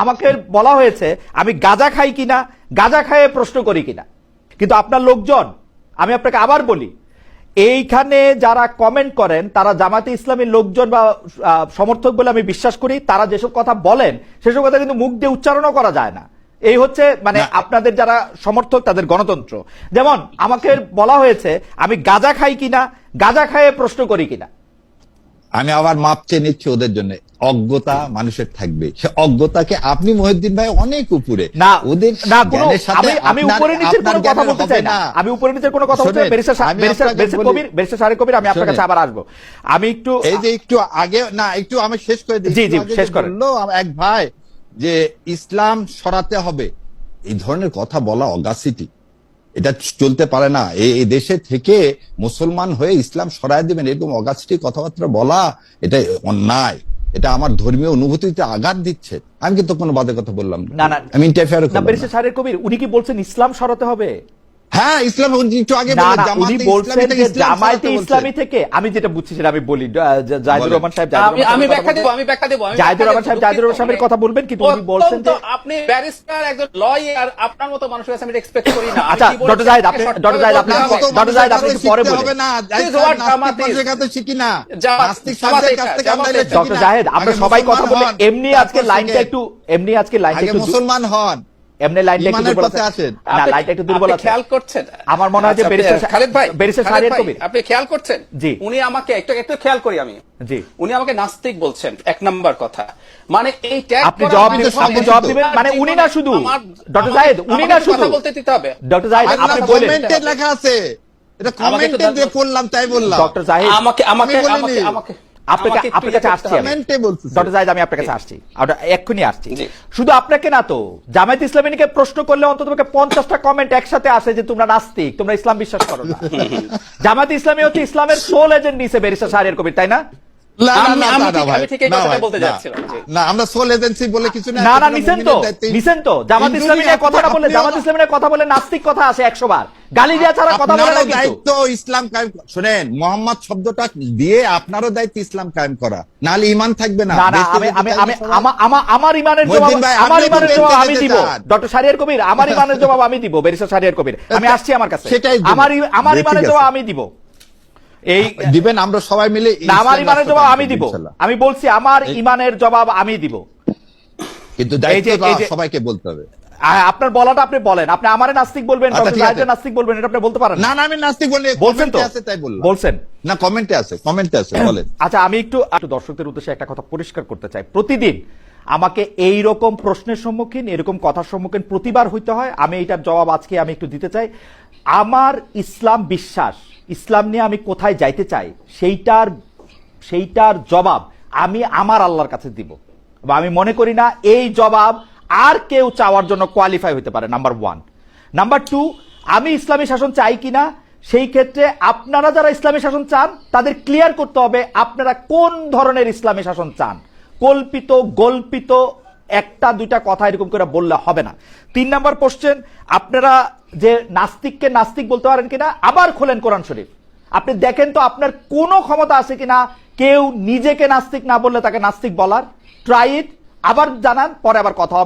আমাকে বলা হয়েছে আমি গাঁজা খাই কিনা, গাঁজা খায়ে প্রশ্ন করি কিনা, কিন্তু আপনার লোকজন, আমি আপনাকে আবার বলি, এইখানে যারা কমেন্ট করেন তারা জামাতে ইসলামীর লোকজন বা সমর্থক বলে আমি বিশ্বাস করি। তারা যেসব কথা বলেন সেসব কথা কিন্তু মুখ দিয়ে উচ্চারণও করা যায় না। এই হচ্ছে মানে আপনাদের যারা সমর্থক তাদের গণতন্ত্র। যেমন আমাকে বলা হয়েছে আমি গাঁজা খাই কিনা, গাঁজা খায়ে প্রশ্ন করি কিনা। আমি আবার মাপ চেয়ে নিচ্ছি ওদের জন্য। অজ্ঞতা মানুষের থাকবে, সে অজ্ঞতাকে আপনি মহিউদ্দিন ভাই অনেক উপরে না ওদের না আমি উপরে নিচের কোনো কথা বলতে চাই না, আমি উপরে নিচের কোনো কথা বলতে চাই। ব্যারিস্টার শাহরিয়ার কবির, আমি আপনার কাছে আবার আসবো। আমি একটু এই যে একটু আগে না একটু আমি শেষ করে দিই। জি জি শেষ করেন। এক ভাই যে ইসলাম সরাতে হবে, এই ধরনের কথা বলা অগাসিটি, এটা চলতে পারে না। এই দেশে থেকে মুসলমান হয়ে ইসলাম সরায় দিবেন এরকম অগাস্টি কথাবার্তা বলা, এটা অন্যায়। এটা আমার ধর্মীয় অনুভূতিতে আঘাত দিচ্ছে। আমি কিন্তু কোনো বাদে কথা বললাম না, না আমি ইন্টারফেয়ার করলাম না। ব্যারিস্টার শাহরিয়ার কবির উনি কি বলছেন ইসলাম সরাতে হবে? হ্যাঁ, ইসলাম একটু আগে উনি বলছেন যে জামায়াতে ইসলামী থেকে, আমি যেটা বুঝছি সেটা আমি বলি। জাহিদুর রহমান সাহেব, আমি ব্যাখ্যা দেব। জাহিদুর রহমান সাহেবের কথা বলবেন, কিন্তু উনি বলছেন যে আপনি ব্যারিস্টার একজন লয়ার, আপনার মতো মানুষের কাছে আমি এক্সপেক্ট করি না। আচ্ছা ডক্টর জাহিদ আপনি পরে বলবেন না, শিখি না ডক্টর জাহিদ, আমরা সবাই কথা বলে এমনি আজকে লাইনটা একটু মুসলমান হন, এমনি লাইনটা একটু দুর্বল আছে না, লাইনটা একটু দুর্বল আছে। খেয়াল করছেন? আমার মনে হয় যে খালেদ ভাই, ব্যারিস্টার শাহরিয়ার কবির আপনি খেয়াল করছেন? জি। উনি আমাকে একটু খেয়াল করি আমি। জি। উনি আমাকে নাস্তিক বলছেন, এক নাম্বার কথা। মানে এই ট্যাগ আপনি জবাব দিবেন মানে উনি না শুধু ডক্টর জাহিদ, উনি না শুধু বলতে দিতে হবে। ডক্টর জাহিদ আপনি বলেন, কমেন্টে লেখা আছে, এটা কমেন্টে দিয়ে পড়লাম তাই বললাম। ডক্টর জাহিদ আমাকে আপনার কাছে আসছি ডক্টর জাহিদ, আমি আপনার কাছে আসছি, এক্ষুনি আসছি। শুধু আপনাকে না তো, জামায়াত ইসলামীকে প্রশ্ন করলে অন্তত 50টা কমেন্ট একসাথে আসে যে তোমরা নাস্তিক, তোমরা ইসলাম বিশ্বাস করো না। জামায়াত ইসলামী হচ্ছে ইসলামের সোল এজেন্ট নিছে ব্যারিস্টার শাহরিয়ার কবির, তাই না? কথা বলে নাস্তিক কথা আসে 100 বার, গালি দেওয়া ছাড়া কথা বলে না। দায়িত্ব ইসলাম কায়েম, শুনেন মোহাম্মদ শব্দটা দিয়ে আপনারও দায়িত্ব ইসলাম কায়েম করা, নাহলে ঈমান থাকবে না। আমার ইমানের জবাব আমি দিব ডক্টর শাহরিয়ার কবির, আমার ইমানের জবাব আমি দিব ব্যারিস্টার শাহরিয়ার কবির, আমি আসছি আমার কাছে। আমার ইমানের জবাব আমি দিব, এই দিবেন আমরা সবাই মিলে। আমার ইমানের জবাব আমি দিব, আমি বলছি আমার ইমানের জবাব আমি দিব, কিন্তু দায়িত্ব সবাইকে বলতে হবে। আপনার বলাটা আপনি বলেন, আপনি আমারে নাস্তিক বলবেন, ডক্টর জাহিদকে নাস্তিক বলবেন, এটা আপনি বলতে পারেন না। না আমি নাস্তিক বলি, বলছেন তো, তাই বললাম। বলছেন না, কমেন্টে আছে বলেন। আচ্ছা আমি একটু দর্শকদের উদ্দেশ্যে একটা কথা পরিষ্কার করতে চাই। প্রতিদিন আমাকে এই রকম প্রশ্নের সম্মুখীন, এরকম কথার সম্মুখীন প্রতিবার হইতে হয়। আমি এইটার জবাব আজকে আমি একটু দিতে চাই। আমার ইসলাম বিশ্বাস, ইসলাম নিয়ে আমি কোথায় যাইতে চাই, সেইটার জবাব আমি আমার আল্লাহর কাছে দিব। আমি মনে করি না এই জবাব আর কেউ চাওয়ার জন্য কোয়ালিফাই হতে পারে, নাম্বার 1। নাম্বার 2, আমি ইসলামী শাসন চাই কিনা, সেই ক্ষেত্রে আপনারা যারা ইসলামী শাসন চান তাদের ক্লিয়ার করতে হবে আপনারা কোন ধরনের ইসলামী শাসন চান। কল্পিত গল্পিত একটা দুইটা কথা এরকম করে বললে হবে না। 3 নাম্বার কোশ্চেন, আপনারা যে নাস্তিককে নাস্তিক বলতে পারেন কিনা, আবার খোলেন কোরআন শরীফ, আপনি দেখেন তো আপনার কোনো ক্ষমতা আছে কিনা কেউ নিজেকে নাস্তিক না বললে তাকে নাস্তিক বলার। ট্রাই ইট, আবার জানান, পরে আবার কথা হবে।